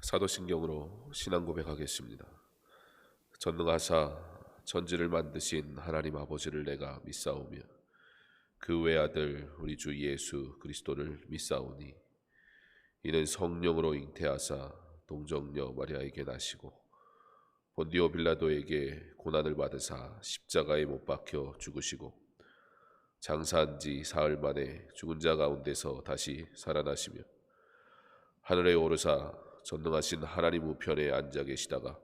사도신경으로 신앙 고백하겠습니다. 전능하사 천지를 만드신 하나님 아버지를 내가 믿사오며 그 외아들 우리 주 예수 그리스도를 믿사오니 이는 성령으로 잉태하사 동정녀 마리아에게 나시고 본디오 빌라도에게 고난을 받으사 십자가에 못 박혀 죽으시고 장사한 지 사흘 만에 죽은 자 가운데서 다시 살아나시며 하늘에 오르사 전능하신 하나님 우편에 앉아 계시다가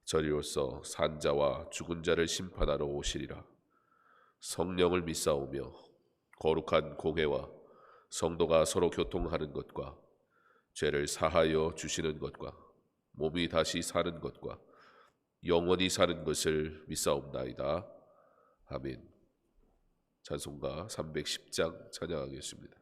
저리로서 산 자와 죽은 자를 심판하러 오시리라. 성령을 믿사오며 거룩한 공회와 성도가 서로 교통하는 것과 죄를 사하여 주시는 것과 몸이 다시 사는 것과 영원히 사는 것을 믿사옵나이다. 아멘. 찬송가 310장 찬양하겠습니다.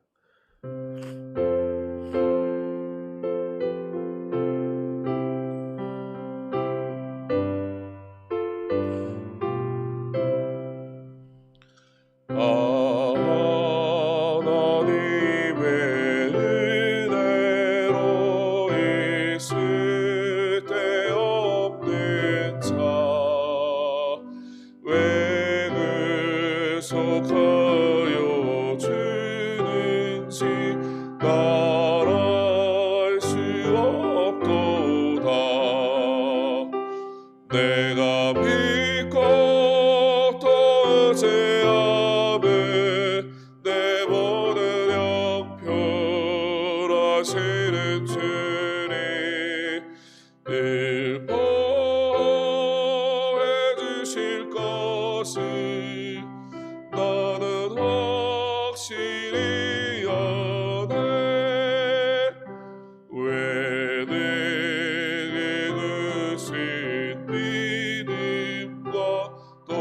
속하여 주는지 말할 수 없도다. 내가 믿고 또 의지하며 내 모든 형편하시는 주님 늘 보호해 주실 것을 나는 확실히 아네. 왜 내게 주신 믿음과 또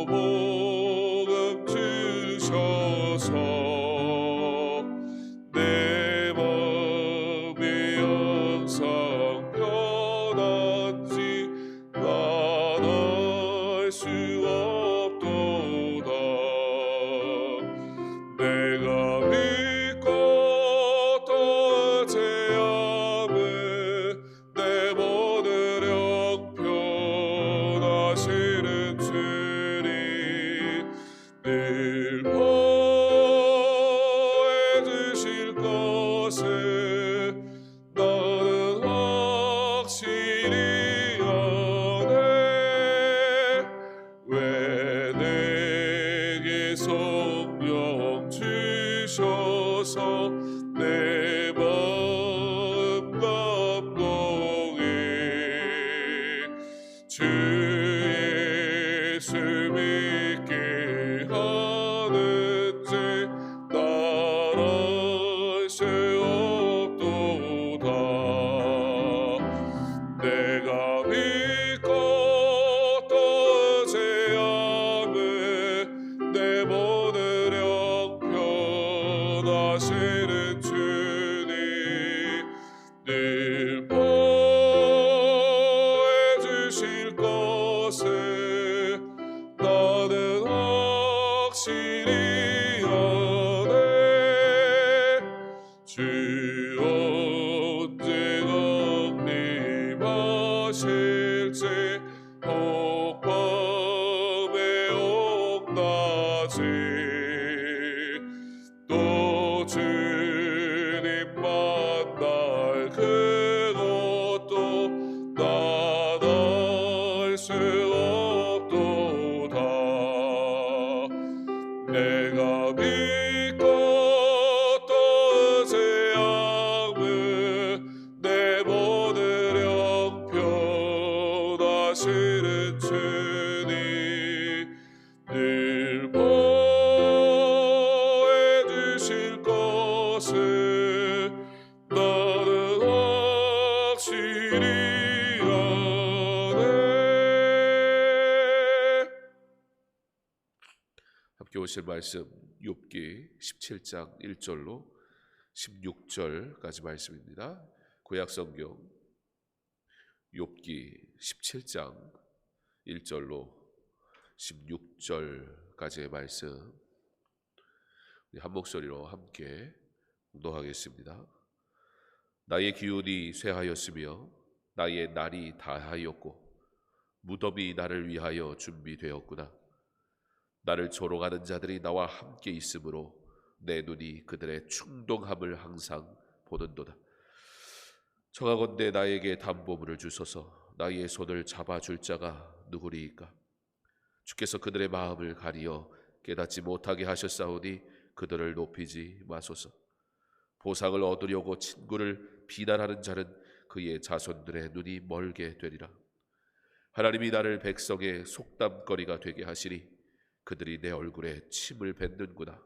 복음 주셔서 내 마음이 항상 편한지 난 알 수 없도다. 내가 믿고 또 의지하며 내 모든 형편하시는 주님 늘 보호해 주실 것을 나는 확실히 아네. 왜 내게 성령 주셔서 내 마음 감동해. 주 예수 믿게 하는지 난 알 수 없도다. 내가 믿고 또 의지하며 내 모든 형편하시는 주님 늘 보호해 주실 것을 나는 확실히 아네. 주 언제 강림하실지 혹밤에 혹낮에 또 주님 만날 그것도 난 알 수 없도다. 내가 믿고 또 의지하며 내 모든 형편하시는 주님 늘 보호해 주실 것을 나는 확실히 아네. 함께 오실 말씀 욥기 17장 1절로 16절까지 말씀입니다. 구약성경 욥기 17장 1절로 16절까지의 말씀 한 목소리로 함께 공독하겠습니다. 나의 기운이 쇠하였으며 나의 날이 다하였고 무덤이 나를 위하여 준비되었구나. 나를 조롱하는 자들이 나와 함께 있으므로 내 눈이 그들의 충동함을 항상 보는도다. 청하건대 나에게 담보물을 주소서. 나의 손을 잡아줄 자가 누구리이까? 주께서 그들의 마음을 가리어 깨닫지 못하게 하셨사오니 그들을 높이지 마소서. 보상을 얻으려고 친구를 비난하는 자는 그의 자손들의 눈이 멀게 되리라. 하나님이 나를 백성의 속담거리가 되게 하시니 그들이 내 얼굴에 침을 뱉는구나.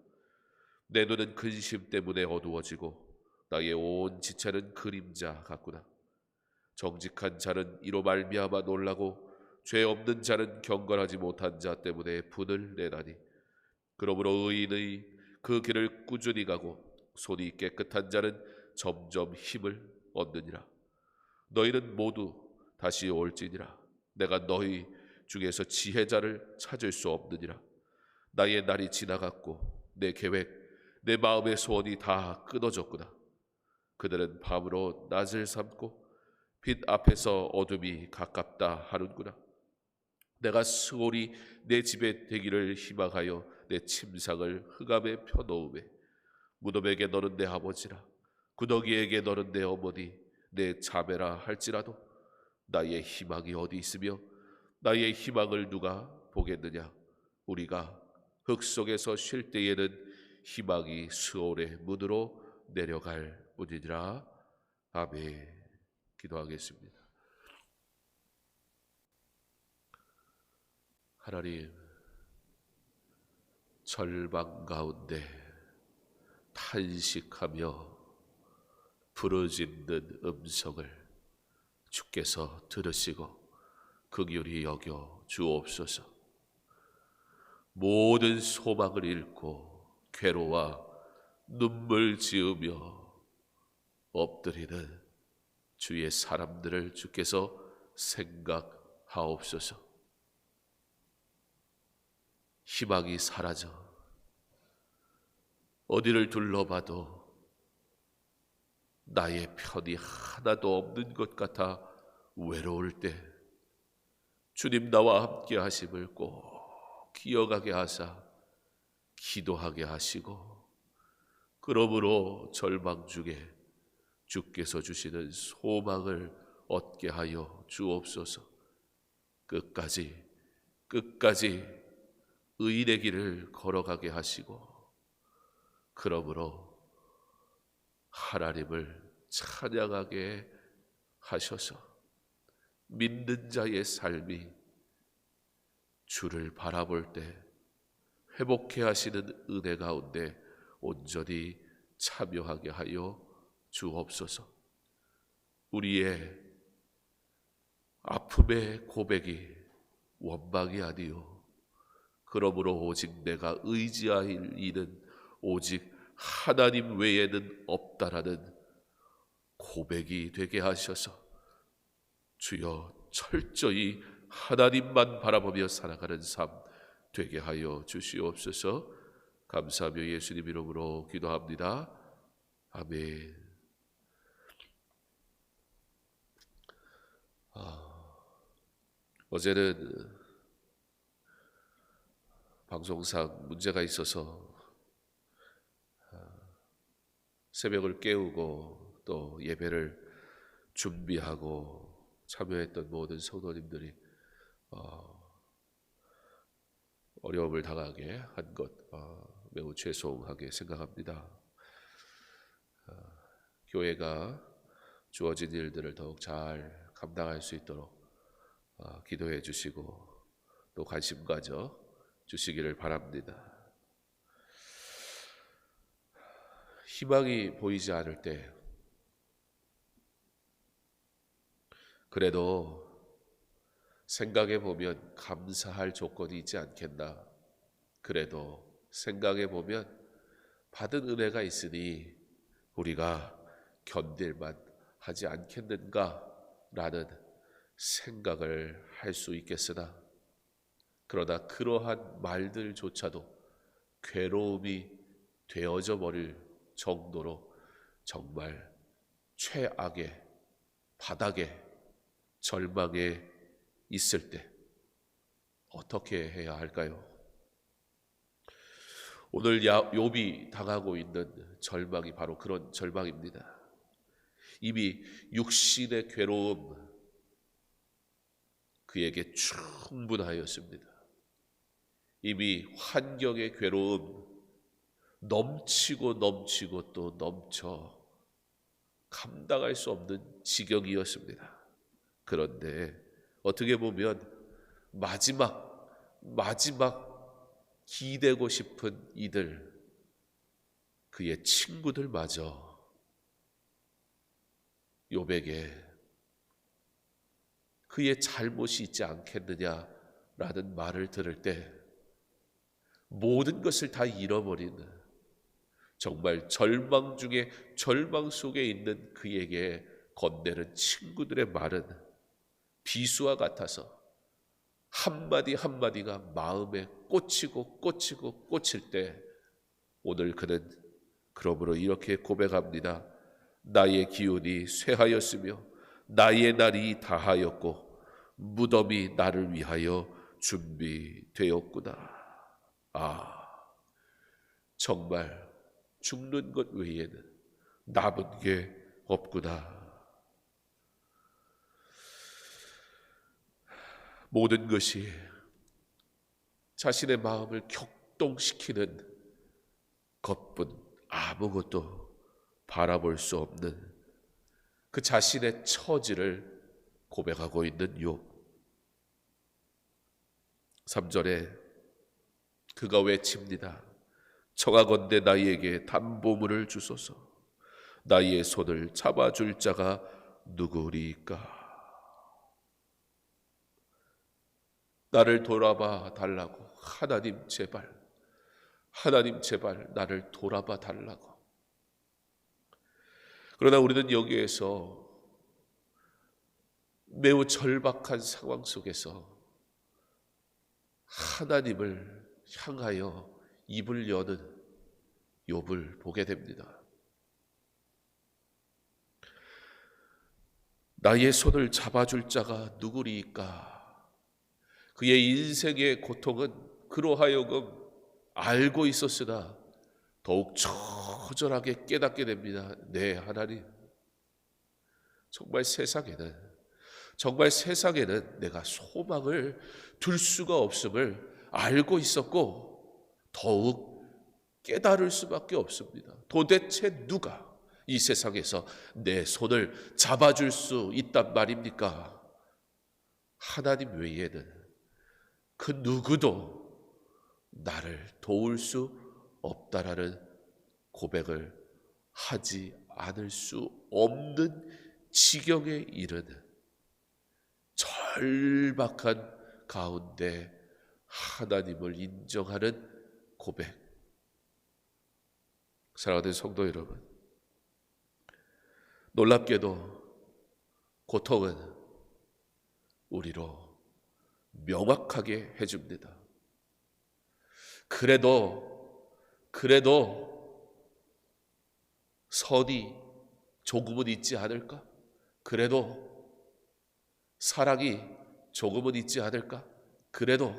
내 눈은 근심 때문에 어두워지고 나의 온 지체는 그림자 같구나. 정직한 자는 이로 말미암아 놀라고 죄 없는 자는 경건하지 못한 자 때문에 분을 내나니 그러므로 의인의 그 길을 꾸준히 가고 손이 깨끗한 자는 점점 힘을 얻느니라. 너희는 모두 다시 올지니라. 내가 너희 중에서 지혜자를 찾을 수 없느니라. 나의 날이 지나갔고 내 계획, 내 마음의 소원이 다 끊어졌구나. 그들은 밤으로 낮을 삼고 빛 앞에서 어둠이 가깝다 하는구나. 내가 수월이 내 집에 되기를 희망하여 내 침상을 흑암에 펴놓으매 무덤에게 너는 내 아버지라 구더기에게 너는 내 어머니 내 자매라 할지라도 나의 희망이 어디 있으며 나의 희망을 누가 보겠느냐. 우리가 흙 속에서 쉴 때에는 희망이 스올의 문으로 내려갈 뿐이니라. 아멘. 기도하겠습니다. 하나님, 절망 가운데 탄식하며 부르짖는 음성을 주께서 들으시고 긍휼히 여겨 주옵소서. 모든 소망을 잃고 괴로워 눈물 지으며 엎드리는 주의 사람들을 주께서 생각하옵소서. 희망이 사라져 어디를 둘러봐도 나의 편이 하나도 없는 것 같아 외로울 때 주님 나와 함께 하심을 꼭 기억하게 하사 기도하게 하시고 그러므로 절망 중에 주께서 주시는 소망을 얻게 하여 주옵소서. 끝까지 의인의 길을 걸어가게 하시고 그러므로 하나님을 찬양하게 하셔서 믿는 자의 삶이 주를 바라볼 때 회복해 하시는 은혜 가운데 온전히 참여하게 하여 주옵소서. 우리의 아픔의 고백이 원망이 아니요 그러므로 오직 내가 의지할 이는 오직 하나님 외에는 없다라는 고백이 되게 하셔서 주여 철저히 하나님만 바라보며 살아가는 삶 되게 하여 주시옵소서. 감사하며 예수님 이름으로 기도합니다. 아멘. 어제는 방송상 문제가 있어서 새벽을 깨우고 또 예배를 준비하고 참여했던 모든 성도님들이 어려움을 당하게 한 것 매우 죄송하게 생각합니다. 교회가 주어진 일들을 더욱 잘 감당할 수 있도록 기도해 주시고 또 관심 가져 주시기를 바랍니다. 희망이 보이지 않을 때 그래도 생각해 보면 감사할 조건이 있지 않겠나. 그래도 생각해 보면 받은 은혜가 있으니 우리가 견딜만 하지 않겠는가라는 생각을 할 수 있겠으나 그러나 그러한 말들조차도 괴로움이 되어져 버릴 정도로 정말 최악의 바닥에 절망에 있을 때 어떻게 해야 할까요? 오늘 욥이 당하고 있는 절망이 바로 그런 절망입니다. 이미 육신의 괴로움 그에게 충분하였습니다. 이미 환경의 괴로움 넘치고 또 넘쳐 감당할 수 없는 지경이었습니다. 그런데 어떻게 보면 마지막 기대고 싶은 이들, 그의 친구들마저 욥에게 그의 잘못이 있지 않겠느냐라는 말을 들을 때 모든 것을 다 잃어버린 정말 절망 중에 절망 속에 있는 그에게 건네는 친구들의 말은 비수와 같아서 한마디 한마디가 마음에 꽂힐 때 오늘 그는 그러므로 이렇게 고백합니다. 나의 기운이 쇠하였으며 나의 날이 다하였고 무덤이 나를 위하여 준비되었구나. 정말 죽는 것 외에는 남은 게 없구나. 모든 것이 자신의 마음을 격동시키는 것뿐 아무것도 바라볼 수 없는 그 자신의 처지를 고백하고 있는 욥. 3절에 그가 외칩니다. 청하건대 나에게 담보물을 주소서. 나의 손을 잡아줄 자가 누구리까? 나를 돌아봐 달라고. 하나님 제발 나를 돌아봐 달라고. 그러나 우리는 여기에서 매우 절박한 상황 속에서 하나님을 향하여 입을 여는 욥을 보게 됩니다. 나의 손을 잡아줄 자가 누구리까? 그의 인생의 고통은 그로 하여금 알고 있었으나 더욱 처절하게 깨닫게 됩니다. 네, 하나님, 정말 세상에는 내가 소망을 둘 수가 없음을 알고 있었고 더욱 깨달을 수밖에 없습니다. 도대체 누가 이 세상에서 내 손을 잡아줄 수 있단 말입니까? 하나님 외에는 그 누구도 나를 도울 수 없다라는 고백을 하지 않을 수 없는 지경에 이르는 절박한 가운데 하나님을 인정하는 고백. 사랑하는 성도 여러분, 놀랍게도 고통은 우리로 명확하게 해줍니다. 그래도 선이 조금은 있지 않을까? 그래도 사랑이 조금은 있지 않을까? 그래도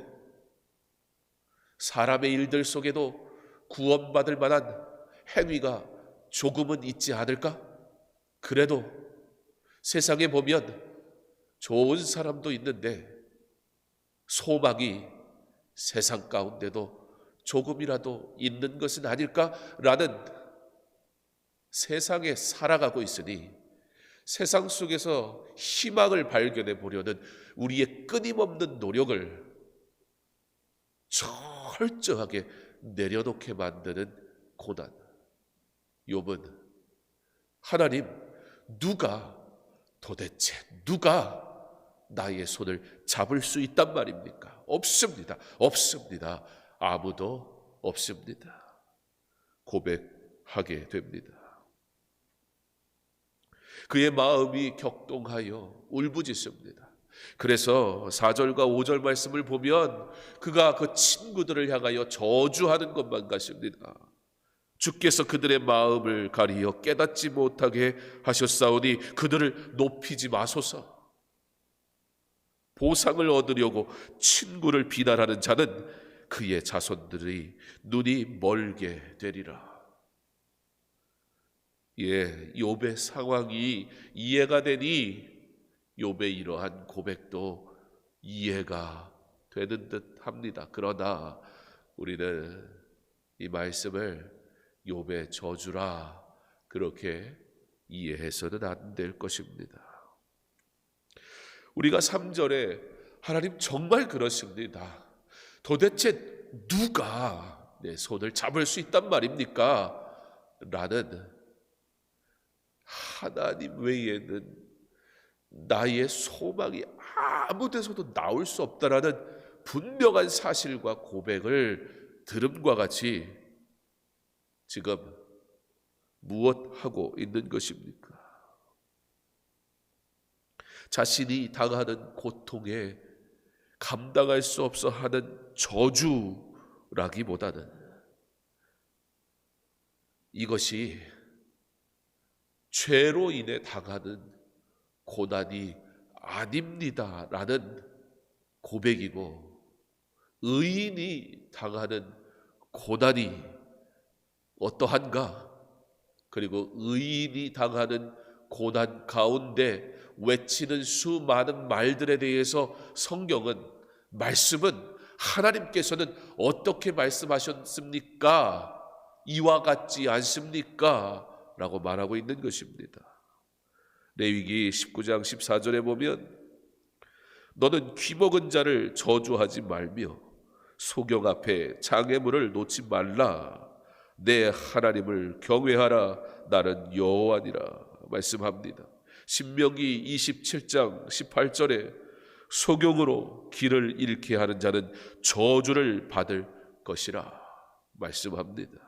사람의 일들 속에도 구원받을 만한 행위가 조금은 있지 않을까? 그래도 세상에 보면 좋은 사람도 있는데 소망이 세상 가운데도 조금이라도 있는 것은 아닐까라는 세상에 살아가고 있으니 세상 속에서 희망을 발견해 보려는 우리의 끊임없는 노력을 철저하게 내려놓게 만드는 고난. 욥은 하나님, 도대체 누가 나의 손을 잡을 수 있단 말입니까? 없습니다. 아무도 없습니다. 고백하게 됩니다. 그의 마음이 격동하여 울부짖습니다. 그래서 4절과 5절 말씀을 보면 그가 그 친구들을 향하여 저주하는 것만 같습니다. 주께서 그들의 마음을 가리어 깨닫지 못하게 하셨사오니 그들을 높이지 마소서. 보상을 얻으려고 친구를 비난하는 자는 그의 자손들이 눈이 멀게 되리라. 욥의 상황이 이해가 되니 욥의 이러한 고백도 이해가 되는 듯 합니다. 그러나 우리는 이 말씀을 욥의 저주라 그렇게 이해해서는 안 될 것입니다. 우리가 3절에 하나님 정말 그러십니다. 도대체 누가 내 손을 잡을 수 있단 말입니까? 라는 하나님 외에는 나의 소망이 아무 데서도 나올 수 없다라는 분명한 사실과 고백을 들음과 같이 지금 무엇하고 있는 것입니까? 자신이 당하는 고통에 감당할 수 없어 하는 저주라기보다는 이것이 죄로 인해 당하는 고난이 아닙니다라는 고백이고, 의인이 당하는 고난이 어떠한가? 그리고 의인이 당하는 고난 가운데 외치는 수많은 말들에 대해서 말씀은 하나님께서는 어떻게 말씀하셨습니까? 이와 같지 않습니까? 라고 말하고 있는 것입니다. 레위기 19장 14절에 보면 너는 귀먹은 자를 저주하지 말며 소경 앞에 장애물을 놓지 말라. 내 하나님을 경외하라. 나는 여호와니라 말씀합니다. 신명기 27장 18절에 소경으로 길을 잃게 하는 자는 저주를 받을 것이라 말씀합니다.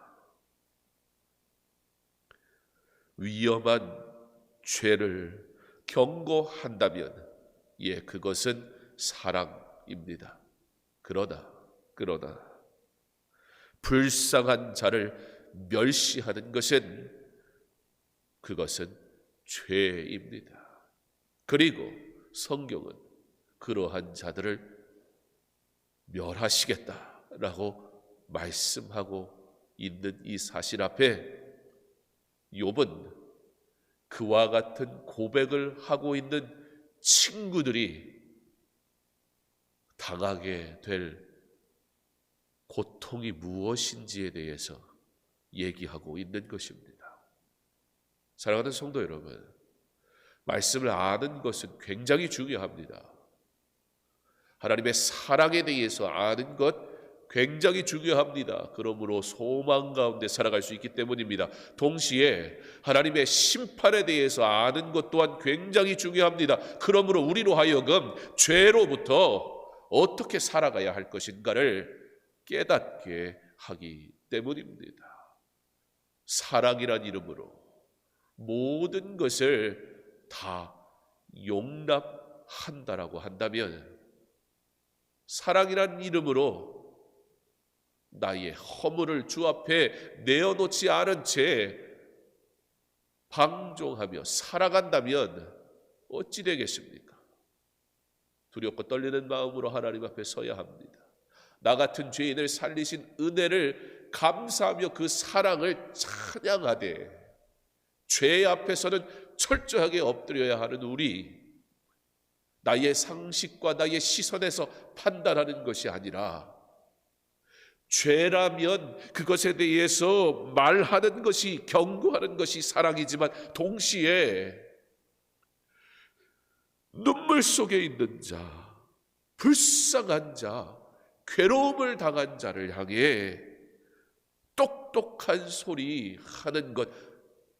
위험한 죄를 경고한다면 그것은 사랑입니다. 그러나 불쌍한 자를 멸시하는 그것은 죄입니다. 그리고 성경은 그러한 자들을 멸하시겠다라고 말씀하고 있는 이 사실 앞에 욥은 그와 같은 고백을 하고 있는 친구들이 당하게 될 고통이 무엇인지에 대해서 얘기하고 있는 것입니다. 사랑하는 성도 여러분, 말씀을 아는 것은 굉장히 중요합니다. 하나님의 사랑에 대해서 아는 것 굉장히 중요합니다. 그러므로 소망 가운데 살아갈 수 있기 때문입니다. 동시에 하나님의 심판에 대해서 아는 것 또한 굉장히 중요합니다. 그러므로 우리로 하여금 죄로부터 어떻게 살아가야 할 것인가를 깨닫게 하기 때문입니다. 사랑이란 이름으로 모든 것을 다 용납한다라고 한다면, 사랑이란 이름으로 나의 허물을 주 앞에 내어놓지 않은 채 방종하며 살아간다면 어찌 되겠습니까? 두렵고 떨리는 마음으로 하나님 앞에 서야 합니다. 나 같은 죄인을 살리신 은혜를 감사하며 그 사랑을 찬양하되 죄 앞에서는 철저하게 엎드려야 하는 우리, 나의 상식과 나의 시선에서 판단하는 것이 아니라 죄라면 그것에 대해서 말하는 것이, 경고하는 것이 사랑이지만 동시에 눈물 속에 있는 자, 불쌍한 자, 괴로움을 당한 자를 향해 똑똑한 소리 하는 것,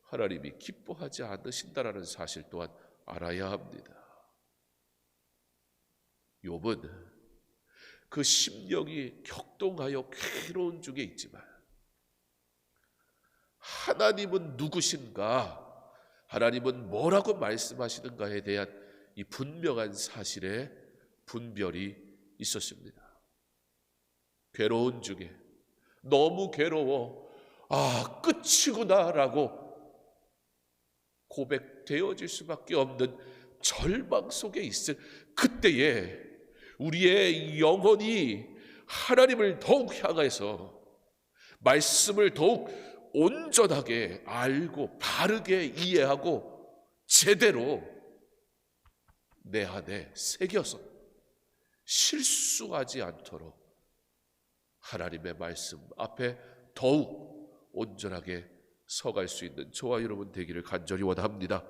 하나님이 기뻐하지 않으신다라는 사실 또한 알아야 합니다. 욥은 그 심령이 격동하여 괴로운 중에 있지만 하나님은 누구신가, 하나님은 뭐라고 말씀하시는가에 대한 이 분명한 사실에 분별이 있었습니다. 괴로운 중에 너무 괴로워, 아, 끝이구나라고 고백되어질 수밖에 없는 절망 속에 있을 그때에 우리의 영혼이 하나님을 더욱 향해서 말씀을 더욱 온전하게 알고 바르게 이해하고 제대로 내 안에 새겨서 실수하지 않도록 하나님의 말씀 앞에 더욱 온전하게 서갈 수 있는 저와 여러분 되기를 간절히 원합니다.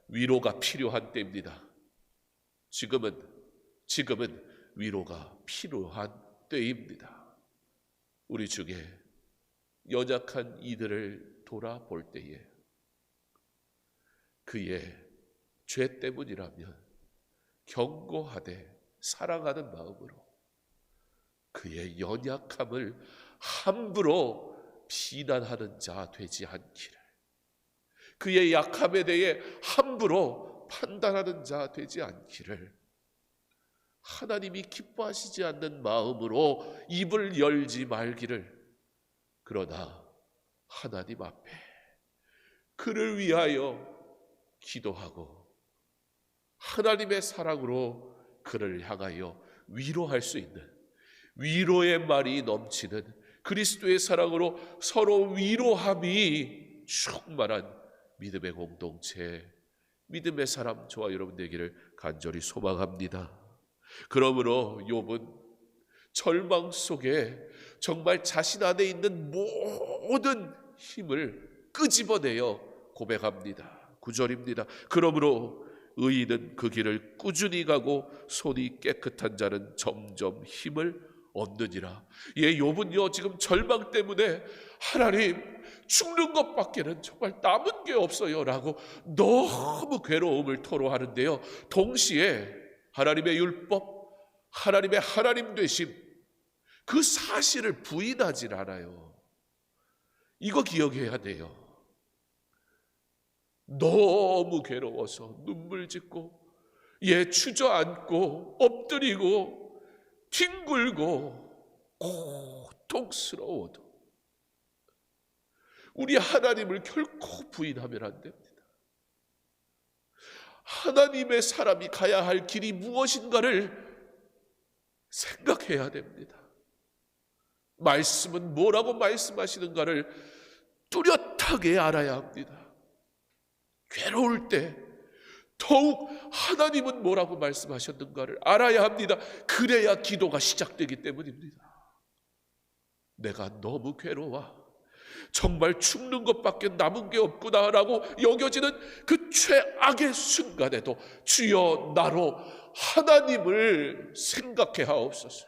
위로가 필요한 때입니다. 지금은 위로가 필요한 때입니다. 우리 중에 연약한 이들을 돌아볼 때에 그의 죄 때문이라면 경고하되 사랑하는 마음으로 그의 연약함을 함부로 비난하는 자 되지 않기를, 그의 약함에 대해 함부로 판단하는 자 되지 않기를, 하나님이 기뻐하시지 않는 마음으로 입을 열지 말기를, 그러나 하나님 앞에 그를 위하여 기도하고 하나님의 사랑으로 그를 향하여 위로할 수 있는, 위로의 말이 넘치는 그리스도의 사랑으로 서로 위로함이 충만한 믿음의 공동체, 믿음의 사람 저와 여러분 되기를 간절히 소망합니다. 그러므로 욥은 절망 속에 정말 자신 안에 있는 모든 힘을 끄집어내어 고백합니다. 9절입니다. 그러므로 의인은 그 길을 꾸준히 가고 손이 깨끗한 자는 점점 힘을 얻느니라. 예, 욥은요 지금 절망 때문에 하나님 죽는 것밖에는 정말 남은 게 없어요 라고 너무 괴로움을 토로하는데요, 동시에 하나님의 율법, 하나님의 하나님 되심, 그 사실을 부인하질 않아요. 이거 기억해야 돼요. 너무 괴로워서 눈물 짓고, 예, 주저앉고 엎드리고 뒹굴고 고통스러워도 우리 하나님을 결코 부인하면 안 됩니다. 하나님의 사람이 가야 할 길이 무엇인가를 생각해야 됩니다. 말씀은 뭐라고 말씀하시는가를 뚜렷하게 알아야 합니다. 괴로울 때 더욱 하나님은 뭐라고 말씀하셨는가를 알아야 합니다. 그래야 기도가 시작되기 때문입니다. 내가 너무 괴로워, 정말 죽는 것밖에 남은 게 없구나라고 여겨지는 그 최악의 순간에도 주여 나로 하나님을 생각해 하옵소서.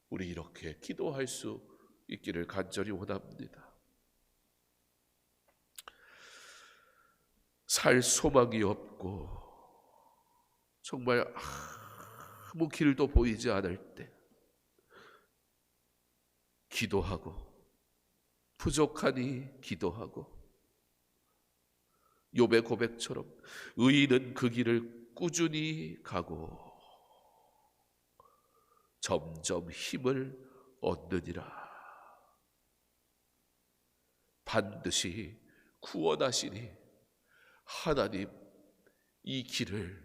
우리 이렇게 기도할 수 있기를 간절히 원합니다. 살 소망이 없고 정말 아무 길도 보이지 않을 때 기도하고, 부족하니 기도하고, 욥의 고백처럼 의인은 그 길을 꾸준히 가고 점점 힘을 얻느니라. 반드시 구원하시니 하나님 이 길을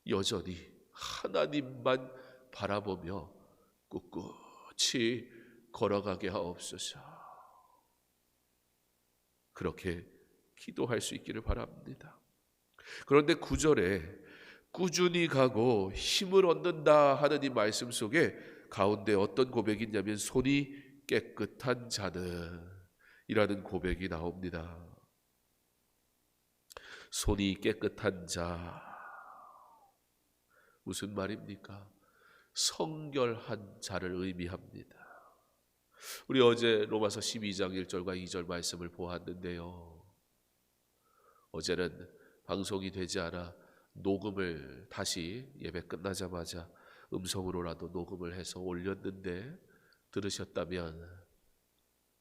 여전히 하나님만 바라보며 꿋꿋이 걸어가게 하옵소서. 그렇게 기도할 수 있기를 바랍니다. 그런데 9절에 꾸준히 가고 힘을 얻는다 하는 이 말씀 속에 가운데 어떤 고백이 있냐면 손이 깨끗한 자는 이라는 고백이 나옵니다. 손이 깨끗한 자, 무슨 말입니까? 성결한 자를 의미합니다. 우리 어제 로마서 12장 1절과 2절 말씀을 보았는데요, 어제는 방송이 되지 않아 녹음을 다시 예배 끝나자마자 음성으로라도 녹음을 해서 올렸는데, 들으셨다면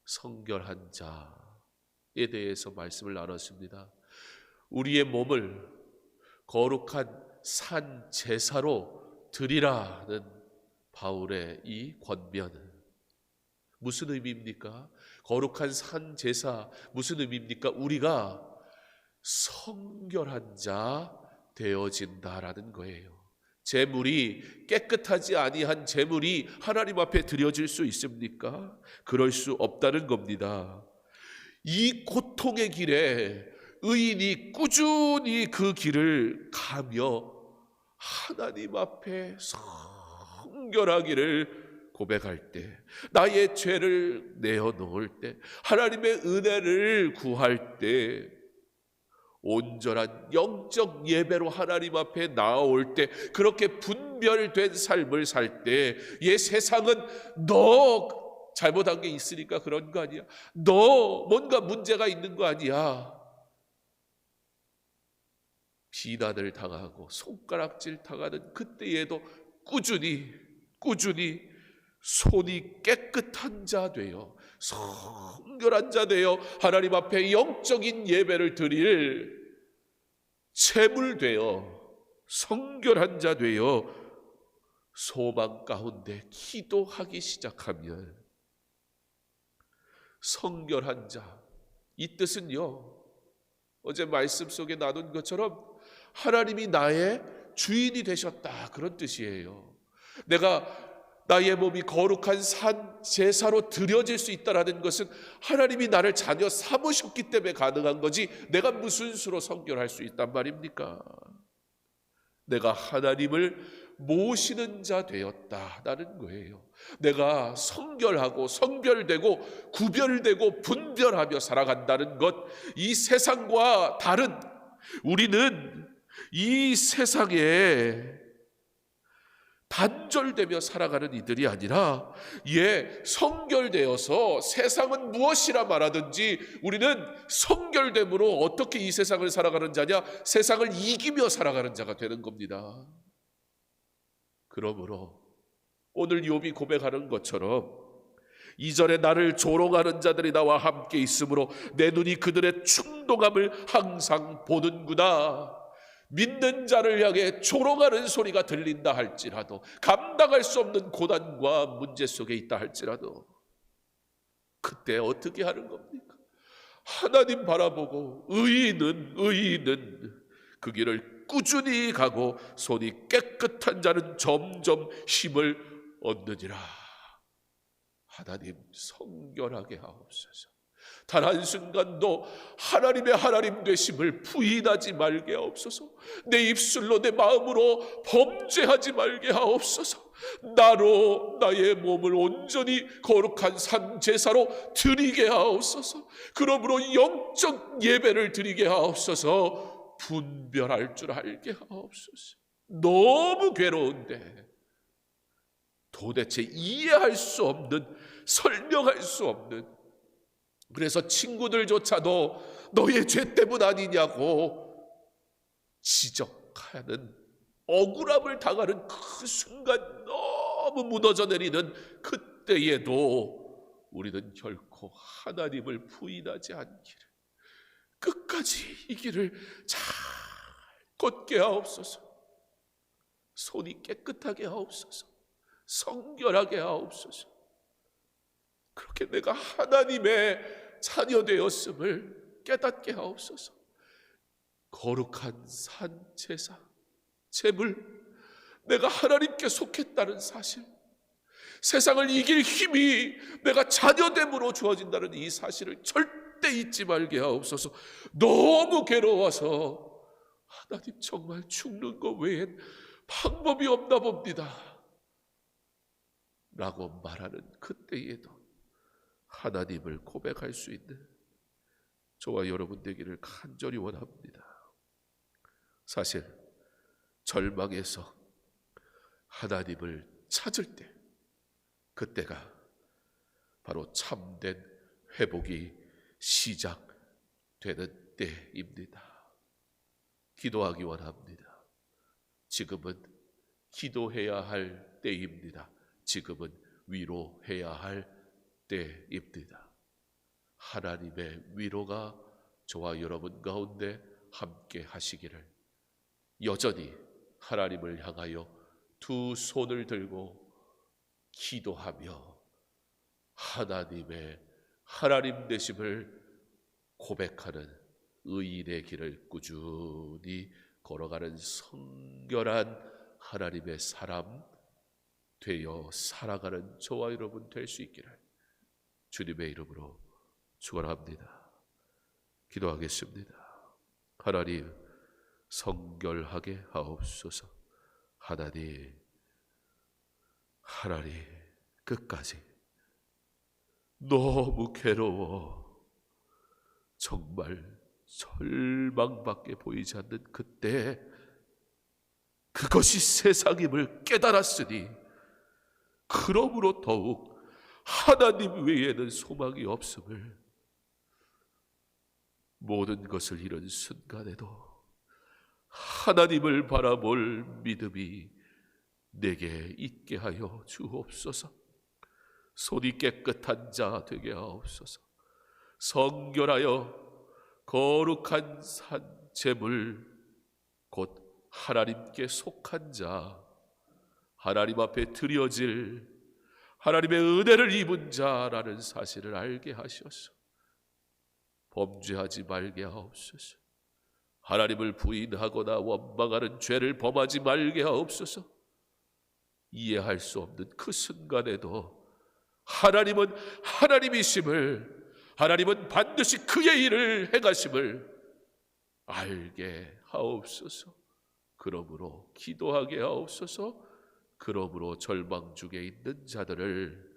성결한 자에 대해서 말씀을 나눴습니다. 우리의 몸을 거룩한 산 제사로 드리라는 바울의 이 권면, 무슨 의미입니까? 거룩한 산 제사 무슨 의미입니까? 우리가 성결한 자 되어진다라는 거예요. 제물이 깨끗하지 아니한 제물이 하나님 앞에 드려질 수 있습니까? 그럴 수 없다는 겁니다. 이 고통의 길에 의인이 꾸준히 그 길을 가며 하나님 앞에 성결하기를 고백할 때, 나의 죄를 내어놓을 때, 하나님의 은혜를 구할 때, 온전한 영적 예배로 하나님 앞에 나아올 때, 그렇게 분별된 삶을 살 때, 세상은 너 잘못한 게 있으니까 그런 거 아니야, 너 뭔가 문제가 있는 거 아니야, 비난을 당하고 손가락질 당하는 그때에도 꾸준히 손이 깨끗한 자 되어 성결한 자 되어 하나님 앞에 영적인 예배를 드릴 제물 되어 성결한 자 되어 소망 가운데 기도하기 시작하면, 성결한 자, 이 뜻은요, 어제 말씀 속에 나눈 것처럼 하나님이 나의 주인이 되셨다, 그런 뜻이에요. 나의 몸이 거룩한 산 제사로 드려질 수 있다는 것은 하나님이 나를 자녀 삼으셨기 때문에 가능한 거지, 내가 무슨 수로 성결할 수 있단 말입니까? 내가 하나님을 모시는 자 되었다라는 거예요. 내가 성결하고 성별되고 구별되고 분별하며 살아간다는 것, 이 세상과 다른, 우리는 이 세상에 단절되며 살아가는 이들이 아니라 성결되어서 세상은 무엇이라 말하든지 우리는 성결됨으로 어떻게 이 세상을 살아가는 자냐? 세상을 이기며 살아가는 자가 되는 겁니다. 그러므로 오늘 욥이 고백하는 것처럼, 이전에 나를 조롱하는 자들이 나와 함께 있으므로 내 눈이 그들의 충동함을 항상 보는구나. 믿는 자를 향해 조롱하는 소리가 들린다 할지라도, 감당할 수 없는 고난과 문제 속에 있다 할지라도, 그때 어떻게 하는 겁니까? 하나님 바라보고 의인은 그 길을 꾸준히 가고 손이 깨끗한 자는 점점 힘을 얻느니라. 하나님 성결하게 하옵소서. 단 한순간도 하나님의 하나님 되심을 부인하지 말게 하옵소서. 내 입술로 내 마음으로 범죄하지 말게 하옵소서. 나로 나의 몸을 온전히 거룩한 산 제사로 드리게 하옵소서. 그러므로 영적 예배를 드리게 하옵소서. 분별할 줄 알게 하옵소서. 너무 괴로운데, 도대체 이해할 수 없는, 설명할 수 없는, 그래서 친구들조차도 너의 죄 때문 아니냐고 지적하는, 억울함을 당하는 그 순간 너무 무너져 내리는 그때에도 우리는 결코 하나님을 부인하지 않기를, 끝까지 이 길을 잘 걷게 하옵소서. 손이 깨끗하게 하옵소서. 성결하게 하옵소서. 그렇게 내가 하나님의 자녀 되었음을 깨닫게 하옵소서. 거룩한 산 제사, 제물, 내가 하나님께 속했다는 사실, 세상을 이길 힘이 내가 자녀됨으로 주어진다는 이 사실을 절대 잊지 말게 하옵소서. 너무 괴로워서 하나님 정말 죽는 것 외엔 방법이 없나 봅니다 라고 말하는 그때에도 하나님을 고백할 수 있는 저와 여러분 되기를 간절히 원합니다. 사실 절망에서 하나님을 찾을 때, 그때가 바로 참된 회복이 시작되는 때입니다. 기도하기 원합니다. 지금은 기도해야 할 때입니다. 지금은 위로해야 할 때입니다. 하나님의 위로가 저와 여러분 가운데 함께 하시기를, 여전히 하나님을 향하여 두 손을 들고 기도하며 하나님의 하나님 되심을 고백하는 의인의 길을 꾸준히 걸어가는 성결한 하나님의 사람 되어 살아가는 저와 여러분 될 수 있기를 주님의 이름으로 축원합니다. 기도하겠습니다. 하나님, 성결하게 하옵소서. 하나님 끝까지 너무 괴로워 정말 절망밖에 보이지 않는 그때 그것이 세상임을 깨달았으니 그러므로 더욱 하나님 외에는 소망이 없음을 모든 것을 잃은 순간에도 하나님을 바라볼 믿음이 내게 있게 하여 주옵소서. 손이 깨끗한 자 되게 하옵소서. 성결하여 거룩한 산재물 곧 하나님께 속한 자, 하나님 앞에 드려질 하나님의 은혜를 입은 자라는 사실을 알게 하셔서 범죄하지 말게 하옵소서. 하나님을 부인하거나 원망하는 죄를 범하지 말게 하옵소서. 이해할 수 없는 그 순간에도 하나님은 하나님이심을, 하나님은 반드시 그의 일을 행하심을 알게 하옵소서. 그러므로 기도하게 하옵소서. 그러므로 절망 중에 있는 자들을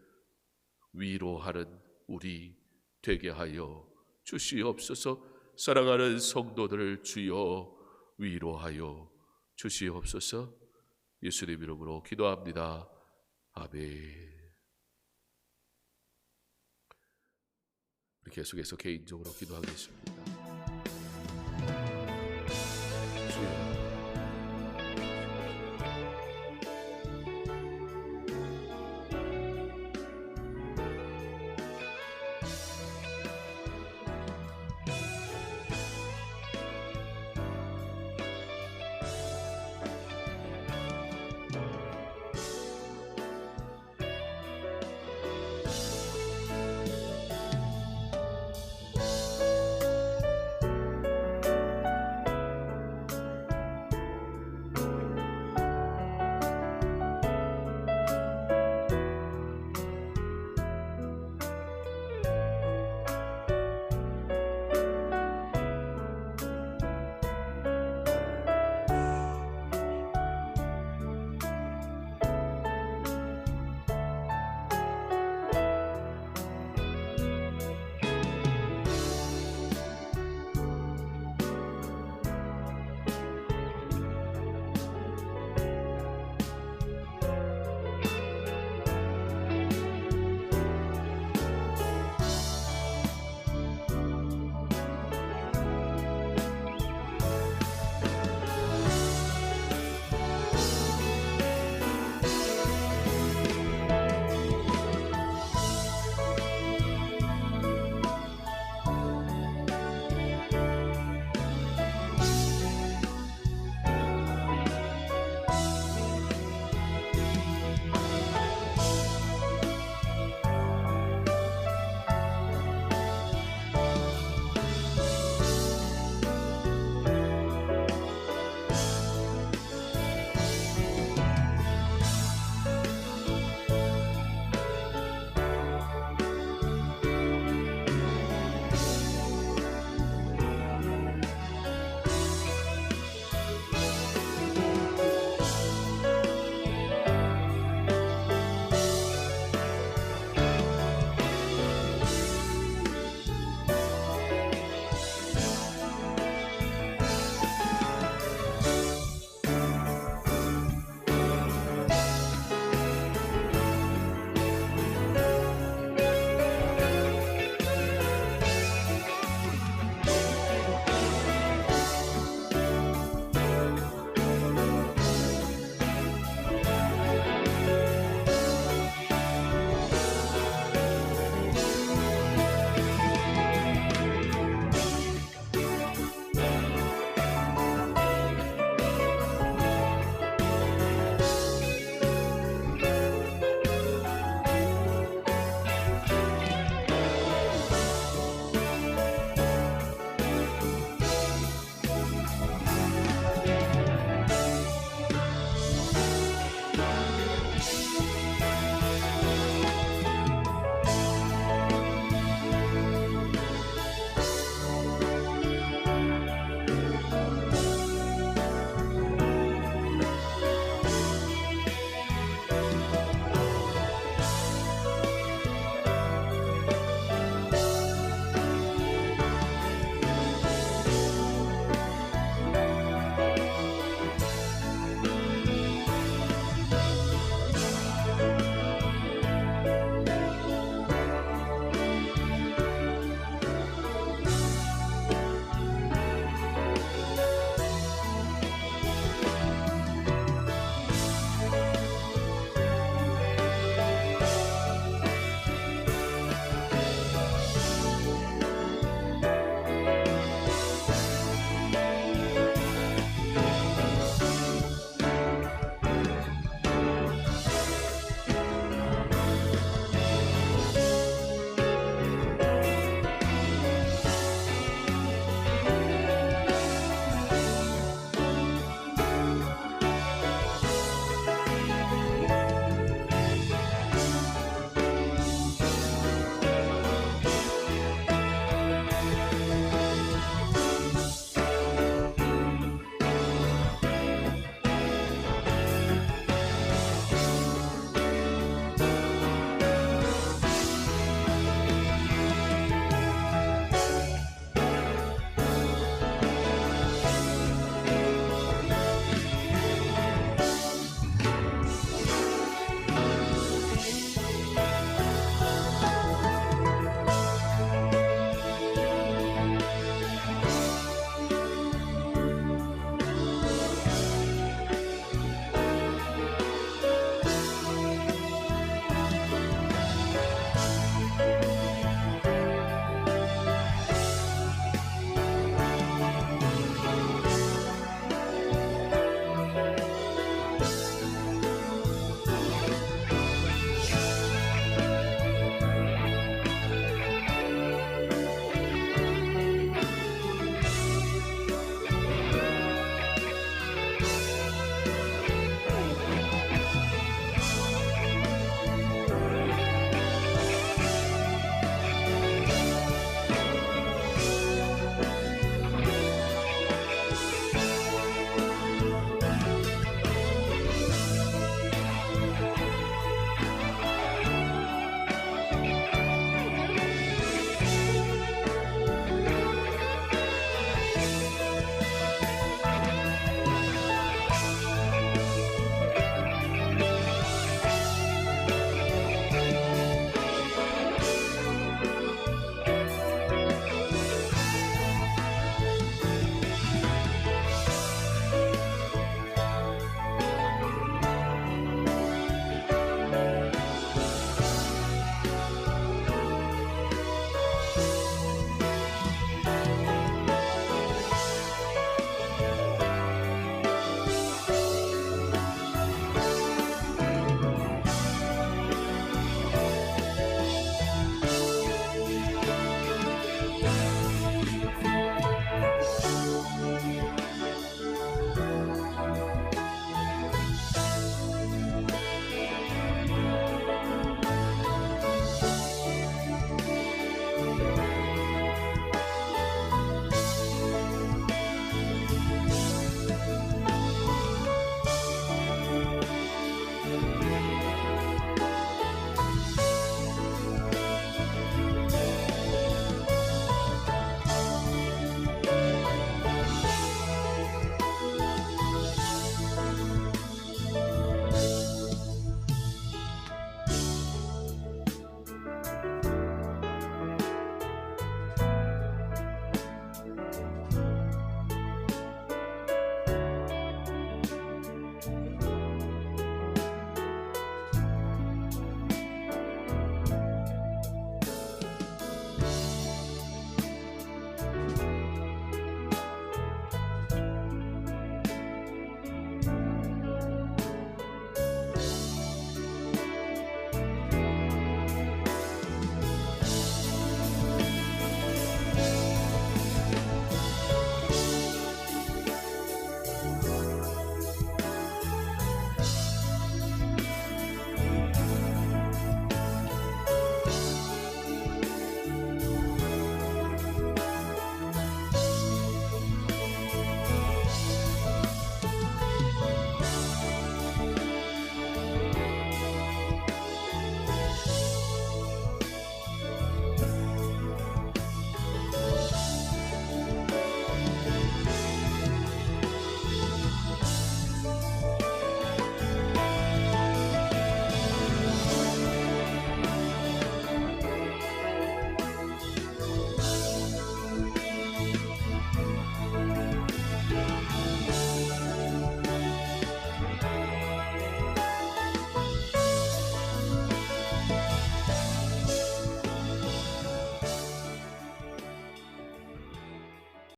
위로하는 우리 되게 하여 주시옵소서. 사랑하는 성도들을 주여 위로하여 주시옵소서. 예수님 이름으로 기도합니다. 아멘. 우리 계속해서 개인적으로 기도하겠습니다.